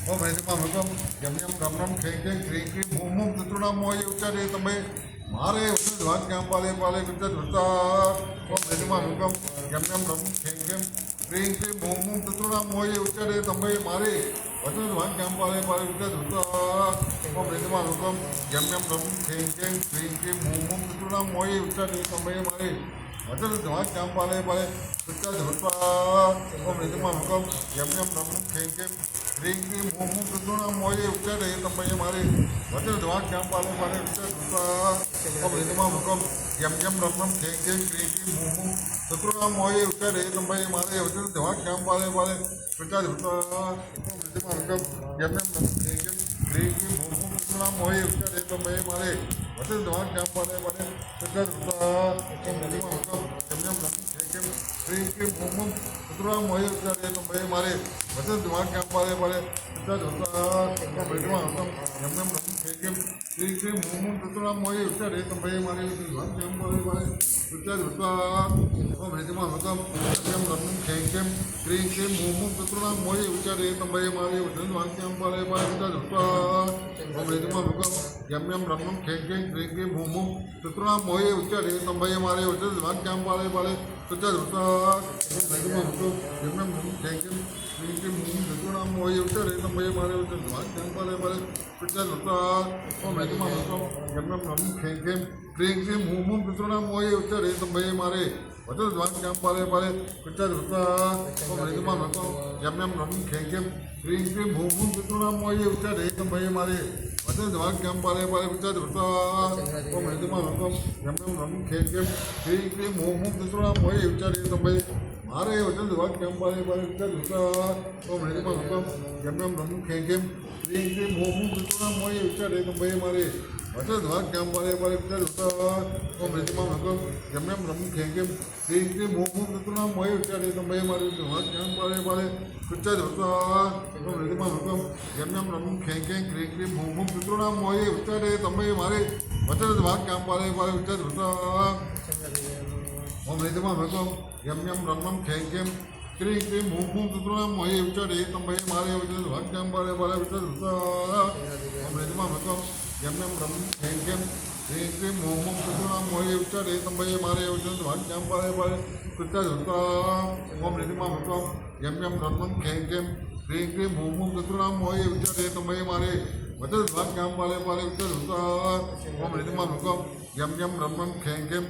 ओम हेतिमामृतम यम यम रम रम खें खें क्रीं क्रीं भूम भूम चतुर्णाम मोये उच्चारे तमे मारे उच्च ध्वाक्याम पाले पाले विद्या धृता ओम हेतिमामृतम यम यम रम खें खें क्रीं क्रीं भूम भूम चतुर्णाम मोये उच्चारे तमे मारे उच्च ध्वाक्याम पाले पाले विद्या धृता ओम हेतिमामृतम यम यम रम खें खें क्रीं क्रीं भूम भूम चतुर्णाम मोये उच्चारे तमे मारे अटल धमाक जाम पाले पाले पिता धुता ओम निजमानुकम यम यम रम खें खें क्रीं क्रीं भूम भूम चतुर्णाम मोये उच्चारे तमये मारे अटल धमाक जाम पाले पाले पिता धुता ओम निजमानुकम यम यम रम रम खें खें क्रीं क्रीं भूम भूम चतुर्णाम मोये उच्चारे तमये मारे अटल धमाक जाम पाले पाले पिता धुता ओम निजमानुकम यम यम रम खें खें क्रीं क्रीं भूम भूम चतुर्णाम मोये उच्चारे तमये मारे अटल धमाक जाम पाले पाले पिता धुता ओम निजमानुकम यम यम रम खें खें क्रीं क्रीं भूम भूम चतुर्णाम मोये उच्चारे तमये मारे अटल धमाक जाम पाले पाले पिता धुता ओम निजमानुकम यम यम रम खें खें क्रीं क्रीं भूम भूम चतुर्णाम मोये उच्चारे तमये मारे अटल धमाक जाम पाले पाले पिता धुता ओम निजमानुकम यम यम रम खें खें क्रीं क्रीं भूम भूम चतुर्णाम मोये उच्चारे तमये मारे अटल धमाक जाम पाले पाले पिता धुता ओम निजमानुकम यम यम रम खें खें क्रीं क्रीं भूम भूम चतुर्णाम मोये उच्चारे तमये मारे अटल धमाक जाम पाले पाले पिता धुता ओम निजमानुकम यम यम रम खें खें क्रीं क्रीं भूम भूम चतुर्णाम मोये उच्चारे तमये मारे अटल धमाक जाम पाले पाले पिता धुता ओम निजमानुकम यम यम रम खें खें क्रीं क्रीं भूम भूम चतुर्णाम मोये उच्चारे तमये मारे अटल धमाक जाम पाले पाले पिता धुता ओम निजमानुकम यम यम रम खें खें क्रीं क्रीं भूम भूम चतुर्णाम मोये उच्चारे तमये मारे अटल धमाक जाम पाले पाले पिता धुता ओम निजमानुकम यम यम रम खें खें क्रीं क्रीं भूम भूम चतुर्णाम मोये उच्चारे तमये मारे अटल धमाक जाम पाले पाले पिता धुता ओम निजमानुकम यम यम रम खें खें क्रीं क्रीं भूम भूम चतुर्णाम मोये उच्चारे तमये मारे अटल धमाक जाम पाले पाले पिता धुता ओम निजमानुकम यम यम रम खें खें क्रीं क्रीं भूम भूम चतुर्णाम मोये उच्चारे तमये मारे धमाक जाम पाले पाले पिता धुता ओम निजमानुकम यम यम रम खें खें क्रीं क्रीं भूम भूम चतुर्णाम मोये उच्चारे तमये मारे अटल धमाक जाम पाले पाले पिता धुता ओम निजमानुकम यम यम रम रम खें खें क्रीं क्रीं भूम भूम चतुर्णाम मोये उच्चारे तमये मारे अटल धमाक जाम पाले पाले पिता धुता ओम निजमानुकम यम यम रम खें खें क्रीं क्रीं भूम भूम चतुर्णाम मोये उच्चारे तमये मारे अटल धमाक जाम पाले पाले पिता धुता ओम निजमानुकम यम यम रम रम खें खें क्रीं क्रीं भूम भूम चतुर्णाम मोये उच्चारे तमये मारे अटल धमाक जाम पाले पाले पिता धुता ओम निजमानुकम यम यम रम रम खें खें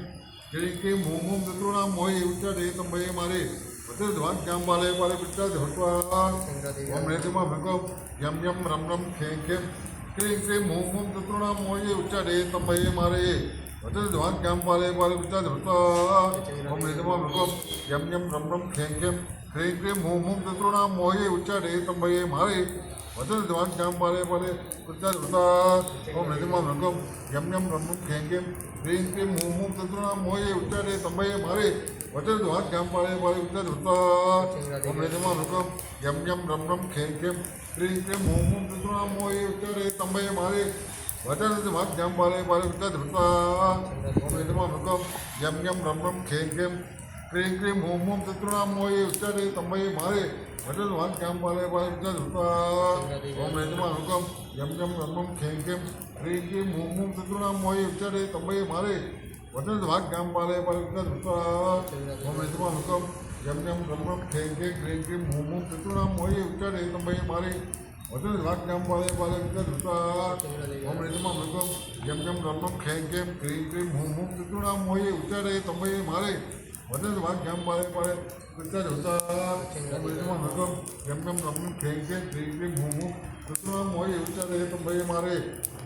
क्रीं क्रीं भूम भूम चतुर्णाम मोये उच्चारे तमये मारे अटल धमाक जाम पाले पाले पिता धुता ओम निजमानुकम यम यम रम रम खें खें क्रीं क्रीं भूम भूम चतुर्णाम मोये उच्चारे तमये मारे अटल धमाक जाम पाले पाले पिता धुता ओम निजमानुकम यम यम रम रम खें खें क्रीं क्रीं भूम भूम चतुर्णाम मोये उच्चारे तमये मारे अटल धमाक जाम पाले पाले पिता धुता ओम निजमानुकम यम यम रम रम खें खें क्रीं क्रीं भूम भूम चतुर्णाम मोये उच्चारे तमये मारे अटल धमाक जाम पाले पाले पिता धुता ओम निजमानुकम यम यम रम रम खें खें क्रीं क्रीं भूम भूम चतुर्णाम मोये उच्चारे तमये मारे अटल धमाक जाम पाले पाले पिता धुता ओम निजमानुकम यम यम रम रम खें खें क्रीं क्रीं भूम भूम चतुर्णाम मोये उच्चारे तमये मारे अटल धमाक जाम पाले पाले पिता धुता ओम निजमानुकम यम यम रम रम खें खें क्रीं क्रीं भूम भूम चतुर्णाम मोये उच्चारे तमये मारे अटल धमाक जाम पाले पाले पिता धुता ओम निजमानुकम यम यम रम रम खें खें क्रीं क्रीं भूम भूम चतुर्णाम मोये उच्चारे तमये मारे अटल धमाक जाम पाले पाले पिता धुता ओम निजमानुकम यम यम रम रम खें खें क्रीं क्रीं भूम भूम चतुर्णाम मोये उच्चारे तमये मारे अटल धमाक जाम पाले पाले पिता धुता ओम निजमानुकम यम यम रम रम खें खें क्रीं क्रीं भूम भूम चतुर्णाम मोये उच्चारे तमये मारे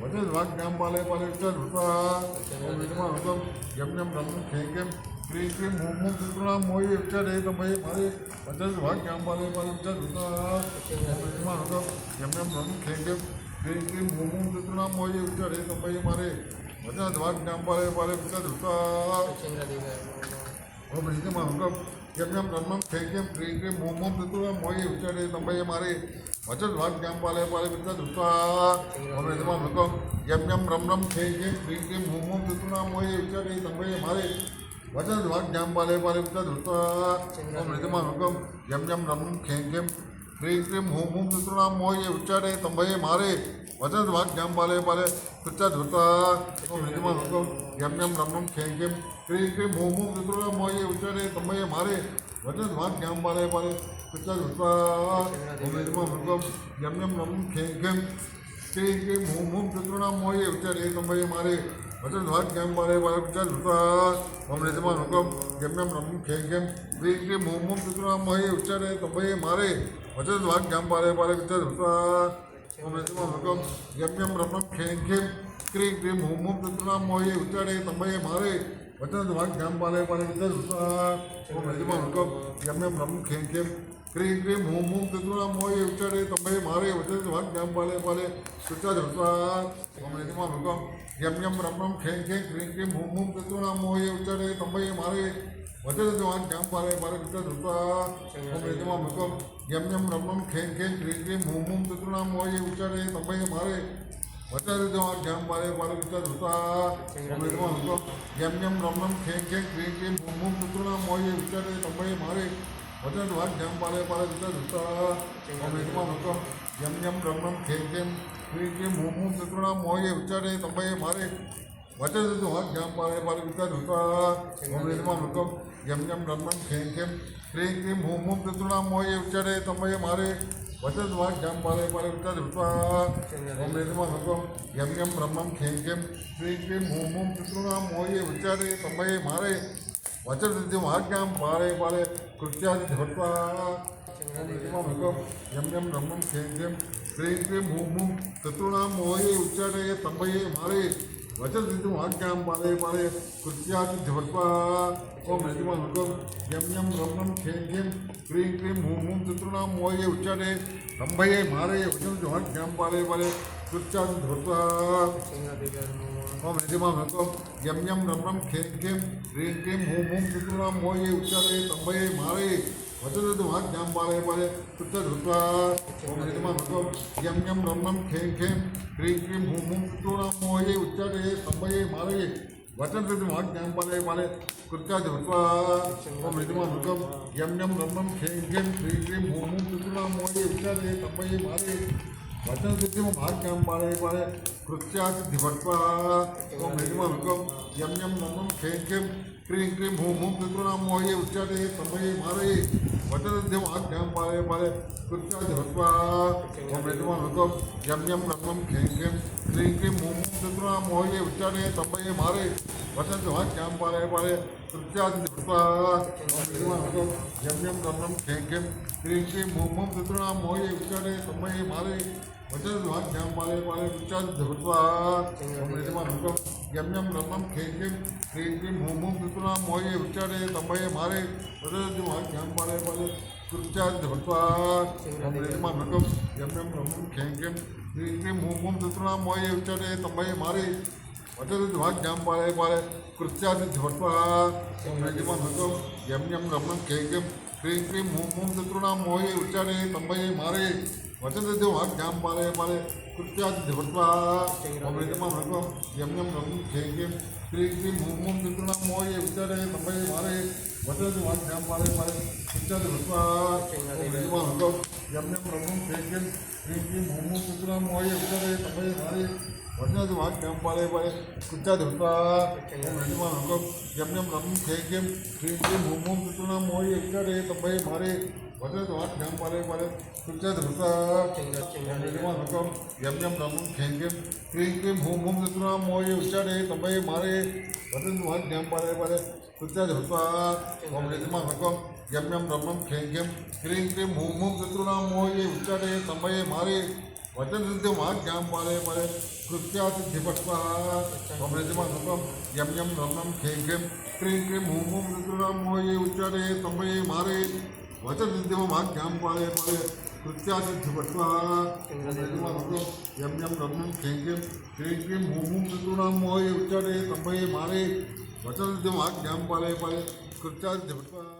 अटल धमाक जाम पाले पाले पिता धुता ओम निजमानुकम यम यम रम रम खें खें क्रीं क्रीं भूम भूम चतुर्णाम मोये उच्चारे तमये मारे अटल धमाक जाम पाले पाले पिता धुता ओम निजमानुकम यम यम रम खें खें क्रीं क्रीं भूम भूम चतुर्णाम मोये उच्चारे तमये मारे अटल धमाक जाम पाले पाले पिता धुता ओम निजमानुकम यम यम रम रम खें खें क्रीं क्रीं भूम भूम चतुर्णाम मोये उच्चारे तमये मारे अटल धमाक जाम पाले पाले पिता धुता ओम निजमानुकम यम यम रम रम खें खें क्रीं क्रीं भूम भूम चतुर्णाम मोये उच्चारे तमये मारे अटल धमाक जाम पाले पाले पिता धुता ओम निजमानुकम यम यम रम रम खें खें क्रीं क्रीं हूं हूं चतुर्णां मोये उच्चारे तंभये मारे वचन वाक्यां पाले पाले कृत्याद्भुता ओम निजमा हुकम यम यम रम रम खें खें क्रीं क्रीं हूं हूं चतुर्णां मोये उच्चारे तंभये मारे वचन वाक्यां पाले पाले कृत्याद्भुता ओम निजमा हुकम यम यम रम खें खें क्रीं क्रीं हूं हूं चतुर्णां मोये उच्चारे तंभये मारे वचन वाक्यां पाले पाले कृत्याद्भुता ओम निजमा हुकम यम यम रम खें खें क्रीं क्रीं हूं हूं चतुर्णां मोये उच्चारे तंभये मारे वचन वाक्यां पाले पाले कृत्याद्भुता ओम निजमा हुकम यम यम रम रम खें खें क्रीं क्रीं हूं हूं चतुर्णां मोये उच्चारे तंभये मारे वचन वाक्यां पाले पाले कृत्याद्भुता ओम निजमा हुकम यम यम रम खें खें क्रीं क्रीं हूं हूं चतुर्णां मोये उच्चारे तंभये मारे वचन वाक्यां पाले पाले कृत्याद्भुता ओम निजमा हुकम यम यम रम रम खें खें क्रीं क्रीं हूं हूं चतुर्णां मोये उच्चारे तंभये मारे वचन वाक्यां पाले पाले कृत्याद्भुता ओम निजमा हुकम यम यम रम रम खें खें क्रीं क्रीं हूं हूं चतुर्णां मोये उच्चारे तंभये मारे वचन वाक्यां पाले पाले कृत्याद्भुता ओम निजमा हुकम यम यम रम रम खें खें क्रीं क्रीं हूं हूं चतुर्णां मोये उच्चारे तंभये मारे वचन वाक्यां पाले पाले कृत्याद्भुता ओम निजमा हुकम यम यम रम रम खें खें क्रीं क्रीं हूं हूं चतुर्णां मोये उच्चारे तंभये मारे वचन वाक्यां पाले पाले कृत्याद्भुता ओम निजमा हुकम यम यम रम रम खें खें क्रीं क्रीं हूं हूं चतुर्णां मोये उच्चारे तंभये मारे वचन वाक्यां पाले पाले कृत्याद्भुता ओम निजमा हुकम यम यम रम रम खें खें क्रीं क्रीं हूं हूं चतुर्णां मोये उच्चारे तंभये मारे वचन वाक्यां पाले पाले कृत्याद्भुता ओम निजमा हुकम यम यम रम रम खें खें क्रीं क्रीं हूं हूं चतुर्णां मोये उच्चारे तंभये मारे वचन वाक्यां पाले पाले कृत्याद्भुता ओम निजमा हुकम यम यम रम रम खें खें क्रीं क्रीं हूं हूं चतुर्णां मोये उच्चारे तंभये मारे वचन वाक्यां पाले पाले कृत्याद्भुता ओम निजमा हुकम यम यम रम रम खें खें क्रीं क्रीं हूं हूं चतुर्णां मोये उच्चारे तंभये मारे वचन वाक्यां पाले पाले कृत्याद्भुता ओम निजमा हुकम यम यम रम रम खें खें क्रीं क्रीं हूं हूं चतुर्णां मोये उच्चारे तंभये मारे वचन वाक्यां पाले पाले कृत्याद्भुता ओम निजमा हुकम यम यम रम रम खें खें क्रीं क्रीं हूं हूं चतुर्णां मोये उच्चारे तंभये मारे वचन वाक्यां पाले पाले कृत्याद्भुता ओम निजमा हुकम यम यम रम रम खें खें क्रीं क्रीं हूं हूं चतुर्णां मोये उच्चारे तंभये मारे वचन वाक्यां पाले पाले कृत्याद्भुता ओम निजमा हुकम यम यम रम रम खें खें क्रीं क्रीं हूं हूं चतुर्णां मोये उच्चारे तंभये मारे वचन वाक्यां पाले पाले कृत्याद्भुता ओम निजमा हुकम यम यम रम रम खें खें क्रीं क्रीं हूं हूं चतुर्णां मोये उच्चारे तंभये मारे वचन वाक्यां पाले पाले कृत्याद्भुता ओम निजमा हुकम यम यम रम रम खें खें क्रीं क्रीं हूं हूं चतुर्णां मोये उच्चारे तंभये मारे वचन वाक्यां पाले पाले कृत्याद्भुता ओम निजमा हुकम यम यम रम रम खें खें क्रीं क्रीं हूं हूं चतुर्णां मोये उच्चारे तंभये मारे वचन वाक्यां पाले पाले कृत्याद्भुता ओम निजमा हुकम यम यम रम रम खें खें क्रीं क्रीं हूं हूं चतुर्णां मोये उच्चारे तंभये मारे वचन वाक्यां पाले पाले कृत्याद्भुता ओम निजमा हुकम यम यम रम खें खें क्रीं क्रीं हूं हूं चतुर्णां मोये उच्चारे तंभये मारे वचन वाक्यां पाले पाले कृत्याद्भुता ओम निजमा हुकम यम यम रम रम खें खें क्रीं क्रीं हूं हूं चतुर्णां मोये उच्चारे तंभये मारे वचन वाक्यां पाले पाले कृत्याद्भुता ओम निजमा हुकम यम यम रम खें खें क्रीं क्रीं हूं हूं चतुर्णां मोये उच्चारे तंभये मारे वचन वाक्यां पाले पाले कृत्याद्भुता ओम निजमा हुकम यम यम रम रम खें खें क्रीं क्रीं हूं हूं चतुर्णां मोये उच्चारे तंभये मारे वचन वाक्यां पाले पाले कृत्याद्भुता ओम निजमा हुकम यम यम रम रम खें खें क्रीं क्रीं हूं हूं चतुर्णां मोये उच्चारे तंभये मारे वचन वाक्यां पाले पाले कृत्याद्भुता ओम निजमा हुकम यम यम रम रम खें खें क्रीं क्रीं हूं हूं चतुर्णां मोये उच्चारे तंभये मारे वचन वाक्यां पाले पाले कृत्याद्भुता ओम निजमा हुकम यम यम रम रम खें खें क्रीं क्रीं हूं हूं चतुर्णां मोये उच्चारे तंभये मारे वचन वाक्यां पाले पाले कृत्याद्भुता।